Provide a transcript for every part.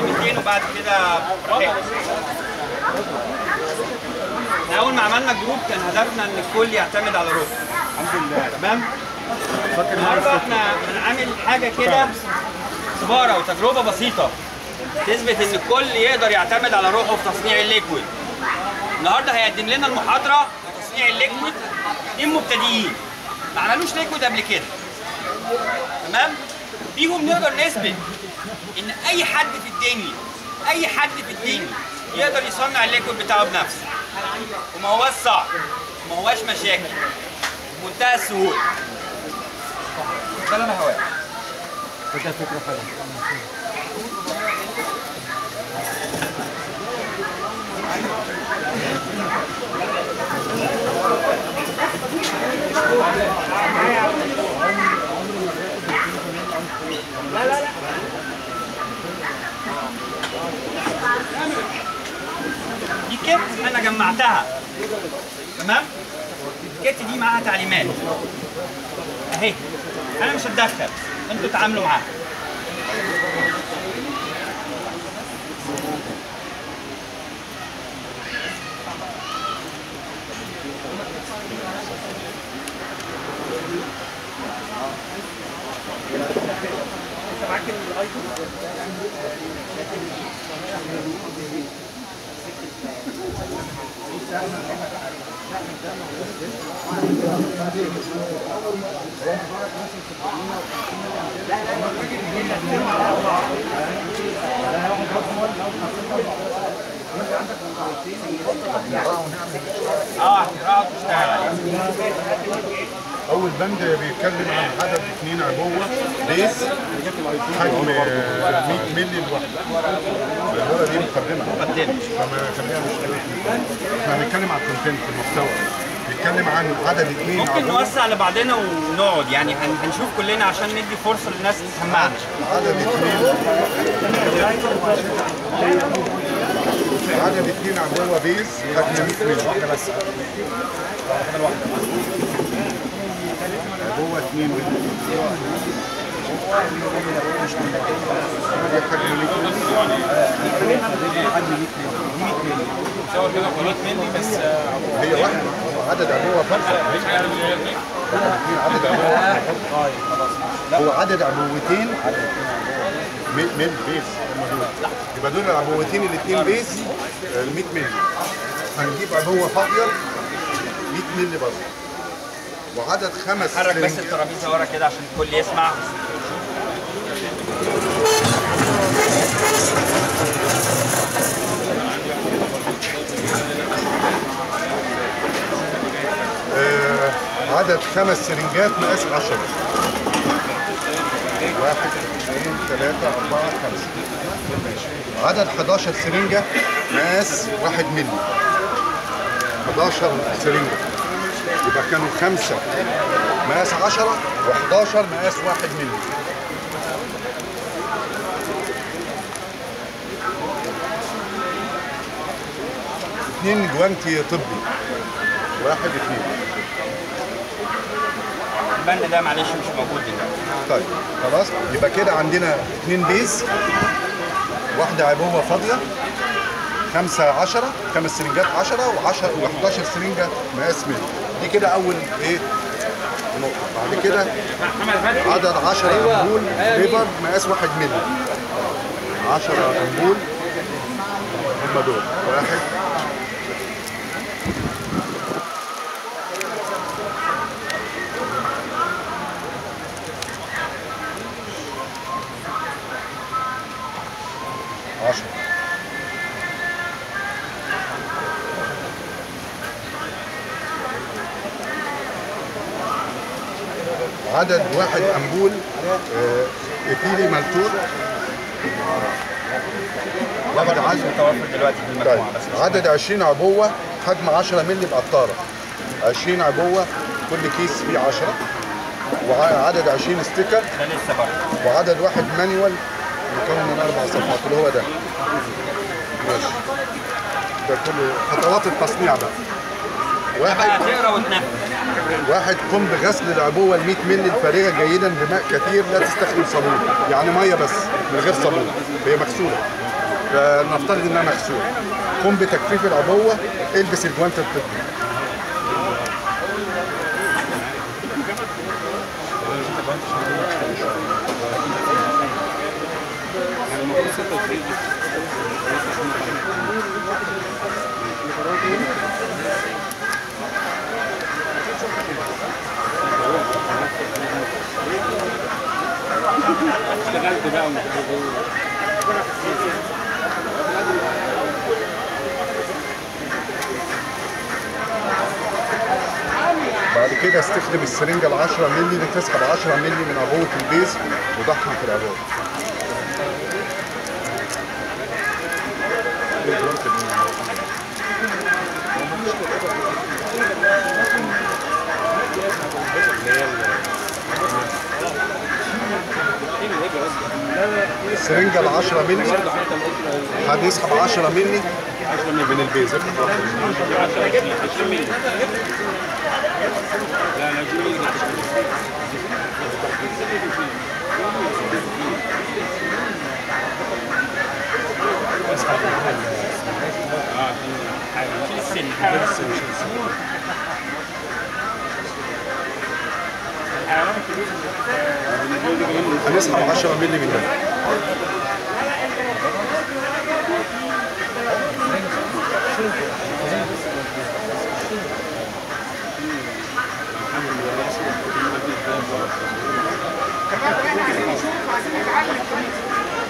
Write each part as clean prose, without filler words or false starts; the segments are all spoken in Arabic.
كلمتين وبعد كده براحتك. اول ما عملنا جروب كان هدفنا ان الكل يعتمد على روحه. الحمد لله. تمام. النهارده احنا بنعمل حاجه كده اختبار او تجربه بسيطه تثبت ان الكل يقدر يعتمد على روحه في تصنيع الليكويد. النهارده هيقدم لنا المحاضره في تصنيع الليكويد اتنين مبتدئين ما عملوش ليكويد قبل كده. تمام؟ بيهم نقدر نثبت ان اي حد في الدنيا يقدر يصنع الليكويد بتاعه بنفسه. وما هواش صعب وما هواش مشاكل، بمنتهى السهوله. ده اللي انا هواه. فكرة حلوة. لا دي كيت انا جمعتها. تمام؟ الكيت دي معاها تعليمات اهي. انا مش هتدخل، انتوا اتعاملوا معاها. انت معاك الايكون؟ اقعد تشتغل عليه. أول بند بيتكلم عن عدد 2 عبوة بيس حجم 100 مللي الواحدة. الورقة دي مقدمة. فما خليها مش احنا هنتكلم عن الكونتنت المحتوى. بيتكلم عن عدد 2 عبوة. ممكن نوسع لبعضنا ونقعد يعني هنشوف كلنا عشان ندي فرصة للناس تسمعنا. عدد 2 عبوة بيس حجم 100 مللي. واحدة بس. عبوة 2 مللي. هي واحدة عدد عبوة فرصة. عدد عبوة هو عدد عبوتين ملي بيس. يبقى دول العبوتين الاثنين بيس 100 مللي. هنجيب عبوة فاضية 100 مللي برضه. وعدد 5 حرك بس الترابيزه ورا كده عشان الكل يسمع. عدد 5 سرنجات مقاس 10. 1 2 3 4 5. عدد 11 سرنجة مقاس 1 مللي. 11 سرنجة. يبقى كانوا 5 مقاس 10 و11 مقاس 1 مللي. اثنين جوانتي طبي. 1 2. البند ده معلش مش موجود دلوقتي. طيب خلاص يبقى كده عندنا 2 بيس، واحدة عبوة فاضية، 5 10 5 سرنجات 10 و10 و11 سرنجة مقاس مللي. دي كده أول إيه نقطة. بعد كده عدد 10 أنبول ريبر مقاس 1 مللي. 10 أنبول هم دول. 1 10. عدد 1 أنبول إيثيلي ملتور. واخد 10 متوفر دلوقتي في المجموعه. طيب. عدد 20 عبوة حجم 10 مللي بقطارة. 20 عبوة كل كيس فيه 10. وعدد 20 ستيكر. ده لسه برضه. وعدد 1 مانيوال مكون من 4 صفحات اللي هو ده. ماشي. ده كله خطوات التصنيع بقى. واحد تقرا وتنفذ. 1 قم بغسل العبوة ال 100 مللي الفارغة جيدا بماء كثير، لا تستخدم صابون، يعني مية بس من غير صابون، هي مغسولة. فنفترض ان انا مغسول، قم بتجفيف العبوه، البس الجوانت الطبي. اشتغلت بقى بعد كده استخدم السرنجه ال 10 مللي اللي تسحب 10 مللي من عبوه البيز وضعها في العبوه. السرنجه ال 10 مللي هنسحب 10 مللي من البيز. هنسحب 10 مللي من هنا.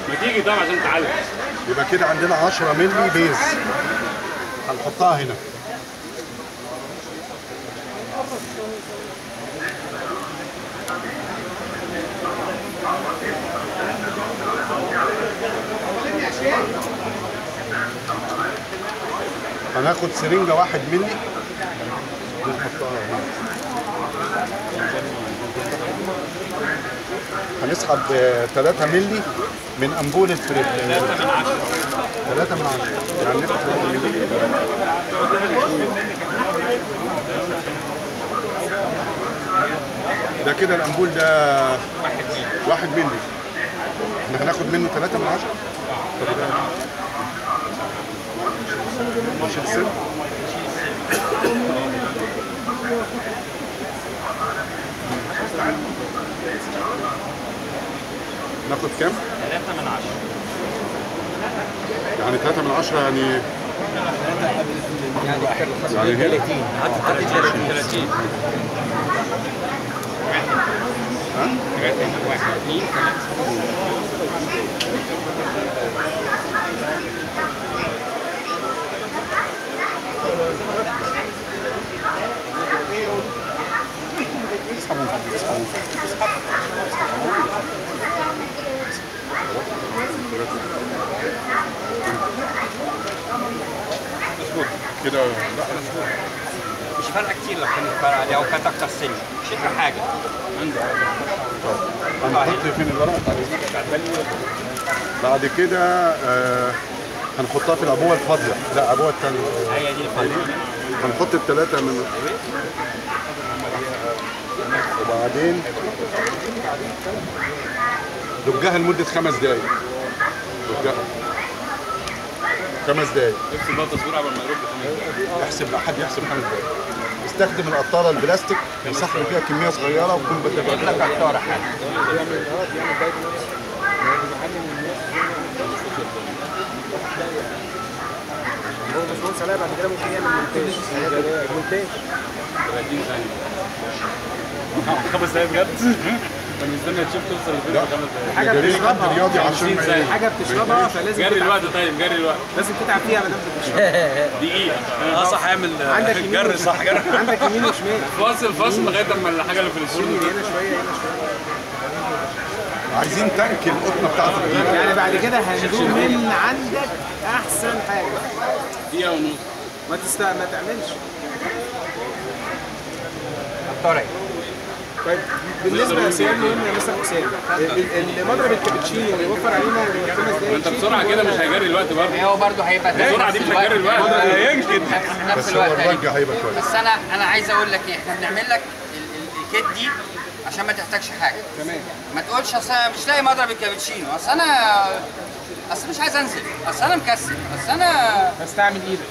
ما تيجي طبعا عشان تعلم. يبقى كده عندنا 10 مللي بيز هنحطها هنا. هناخد سرنجة 1 مللي نحطها هنا. هنسحب 3 مللي من أنبولة فريد. 3 من 10 يعني ناخد 3 مللي. ده كده الأنبول ده 1 مللي. احنا هناخد منه 3 من 10. طب ده ماشي السن. ناخد كام؟ 3 من 10. يعني 3 من 10 يعني يعني 30 حتى 30 ها؟ 1 2 كده مش فارقه كتير لو كانت فارقه عليها او كانت اكتر سن مش هتفرق حاجه. هنحط فين الورق؟ بعد كده هنحطها في العبوه الفاضيه. لا العبوه الثانيه هي دي الفاضيه. هنحط الثلاثه من وبعدين دجها لمده 5 دقايق. دجها 5 دقايق. اكتب بقى تصوير قبل ما يرد. احسب لحد يحسب 5 دقايق. استخدم القطاره البلاستيك يسحب فيها كميه صغيره وتكون جيب لك قطاره حاجه. هو باشمهندس علاء بعد كده ممكن يعمل مونتاج 30 ثانيه. 5 دقايق بجد؟ انت مستني تشوف توصل لفين في 5 دقايق. حاجه بتشربها رياضي عشان حاجه بتشربها فلازم جري الوقت. طيب جري الوقت. لازم تتعب فيها ما دام بتشربها. دقيقه. صح اعمل عندك جري صح جري عندك يمين وشمال فاصل لغايه اما الحاجه اللي في الفرن هنا شويه هنا شويه. عايزين تانك القطنه بتاعت الدقيق. يعني بعد كده هندوق من عندك احسن حاجه. دقيقه ونص. ما تعملش. قطاره. طيب بالنسبه لسيادة يا مستر حسام المضرب الكابتشينو يوفر علينا 5 دقايق. انت بسرعه كده مش هيجري الوقت برضه. هو برضه هيبقى السرعه دي مش هيجري الوقت. يمكن نفس بس هو الوقت الرج هيبقى كويس. بس انا عايز اقول لك ايه، احنا بنعمل لك الكيت دي عشان ما تحتاجش حاجه. تمام. ما تقولش اصل انا مش لاقي مضرب الكابتشينو، اصل مش عايز انزل، اصل انا مكسل، اصل انا بستعمل ايدك.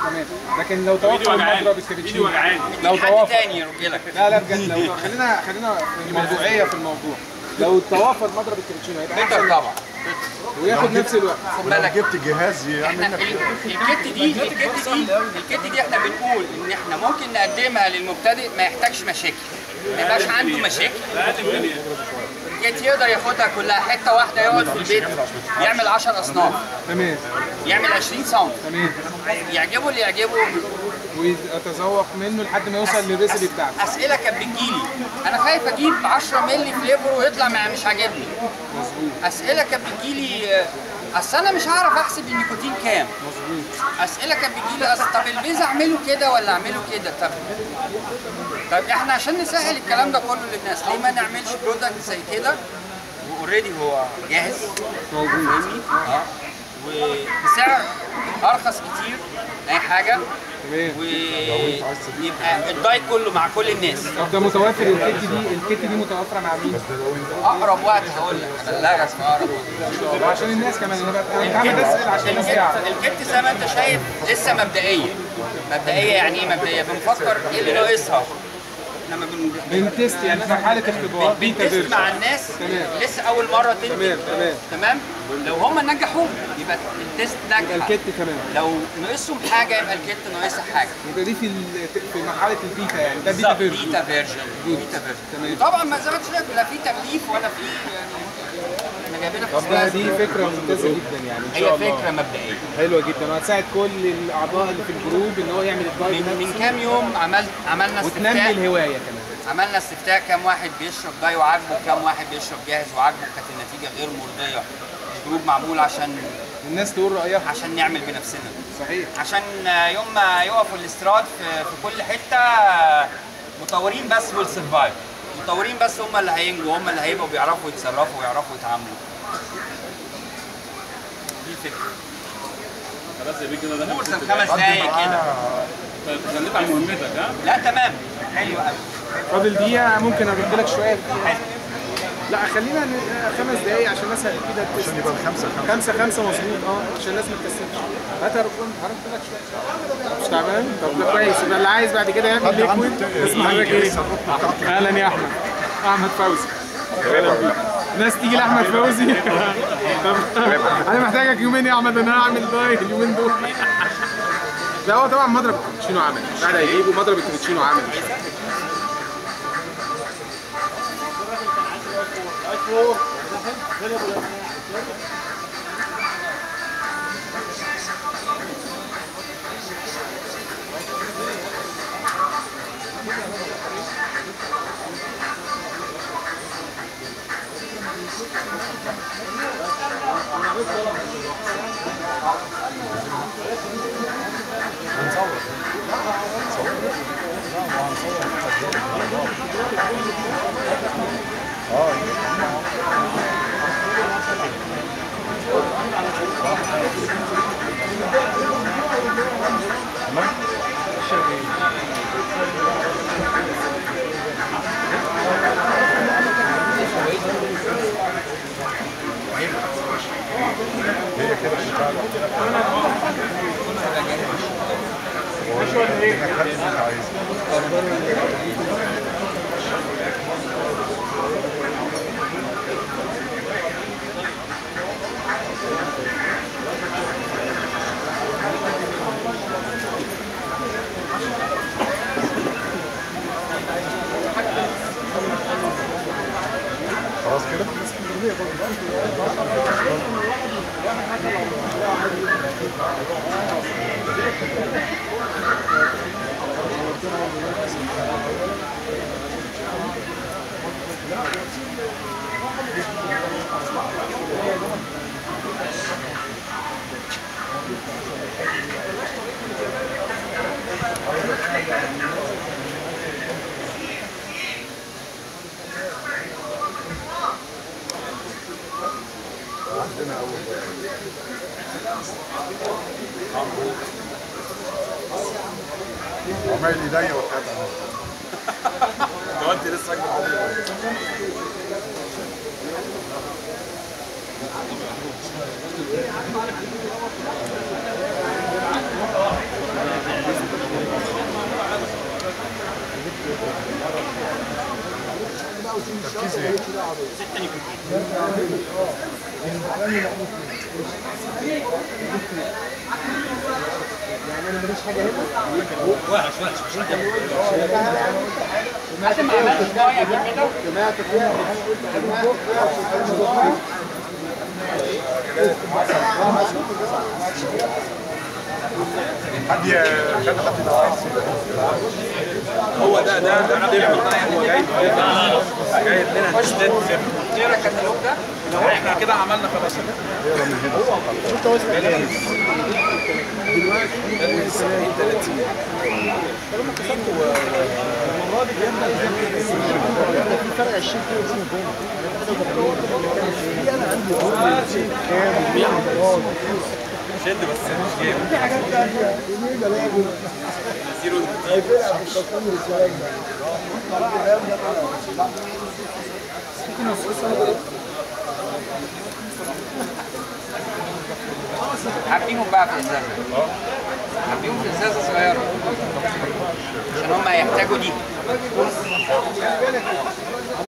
تمام. لكن لو توفر مضرب الكابتشينو، لو حد تاني يرج لك. لا بجد، لو خلينا في موضوعيه في الموضوع. لو توفر مضرب الكابتشينو هيبقى بيتر طبعا، وياخد نفس الوقت. ولو جبت جهاز احنا يعمل لك الكت دي احنا بنقول ان احنا ممكن نقدمها للمبتدئ ما يحتاجش مشاكل، ما يبقاش عنده مشاكل. الكت يقدر ياخدها كلها حته واحده، يقعد في البيت يعمل 10 اصناف. تمام. يعمل 20 صنف. تمام. يعجبه اللي يعجبه ويتذوق منه لحد ما يوصل للريسبي بتاعته. اسئله كانت بتجيلي انا خايف اجيب 10 مللي فليفر ويطلع مش عاجبني. مظبوط. اسئله كانت بتجيلي اصل انا مش هعرف احسب النيكوتين كام. مظبوط. اسئله كانت بتجيلي طب البيز اعمله كده ولا اعمله كده؟ طب احنا عشان نسهل الكلام ده كله للناس ليه ما نعملش برودكت زي كده واوريدي هو جاهز موجود. وبسعر ارخص كتير اي حاجه. تمام. ويبقى الدايت كله مع كل الناس. طب ده متوفر الكت دي متوفره مع مين؟ اقرب وقت هقول لك ابلغك في اقرب وقت عشان الناس كمان. انا بعمل اسال عشان الناس تعرف. الكت زي ما انت شايف لسه مبدئيه. يعني ايه مبدئيه؟ بنفكر ايه اللي ناقصها لما بنتست، يعني في مرحله اختبار بنتست مع الناس. تمام. لسه اول مره تنتج. تمام. لو هم نجحوا يبقى التست نجح. الكت كمان. لو ناقصهم حاجه يبقى الكت ناقصها حاجه. يبقى دي في مرحله البيتا، يعني ده بيتا فيرجن. بيتا فيرجن. تمام. طبعا ما زي ما انت شايف لا في تكليف ولا في احنا جايبينها في طب دي فكره ممتازه جدا يعني ان شاء الله. هي فكره مبدئيه حلوه جدا وهتساعد كل الاعضاء اللي في الجروب ان هو يعمل الدايت من كام يوم عملنا وتنمي استفتاء. الهوايه كمان. عملنا استفتاء كام واحد بيشرب داي وعاجبه وكام واحد بيشرب جاهز وعاجبه، كانت النتيجه غير مرضيه. الجروب معمول عشان الناس تقول رايها، عشان نعمل بنفسنا. صحيح. عشان يوم ما يقفوا الاستيراد في كل حته مطورين بس والسرفايف. مطورين بس هم اللي هينجوا، هم اللي هيبقوا بيعرفوا يتصرفوا ويعرفوا يتعاملوا. دي الفكره. خلاص يا بيه كده ده فرصه 5 دقايق كده. خليت على مهمتك. لا تمام، حلو قوي. فاضل دقيقه، ممكن ارد لك شويه. لا خلينا 5 دقايق عشان الناس كده عشان يبقى الخمسة 5 مظبوط. عشان الناس ما تكسلش. هات هرد لك شويه. مش تعبان؟ طب ده كويس. يبقى اللي عايز بعد كده يعمل ليكويد. اسمع حضرتك ايه؟ اهلا يا احمد. احمد فوزي. ناس تيجي لاحمد فوزي. طب انا محتاجك يومين يا احمد، انا هعمل دايت اليومين دول. لا هو طبعا مضرب الكابتشينو عمل، بعد هيجيبوا مضرب الكابتشينو عمل. هي كده بتشتغل. مش ولا ايه؟ انت عايز. خلاص كده؟ عندنا اول عمال ايديا وحاجه انت لسه اكبر. عشان ما عملتش ضايع كده. حد ده عايز هو ده هو جاي لنا تستات تقرا الكتالوج ده؟ لو احنا كده عملنا خلاص يقرا من هنا. شد بس مش جامد. زيرو حابينهم بقى في ازازه. حابينهم في ازازه صغيره عشان هم هيحتاجوا دي.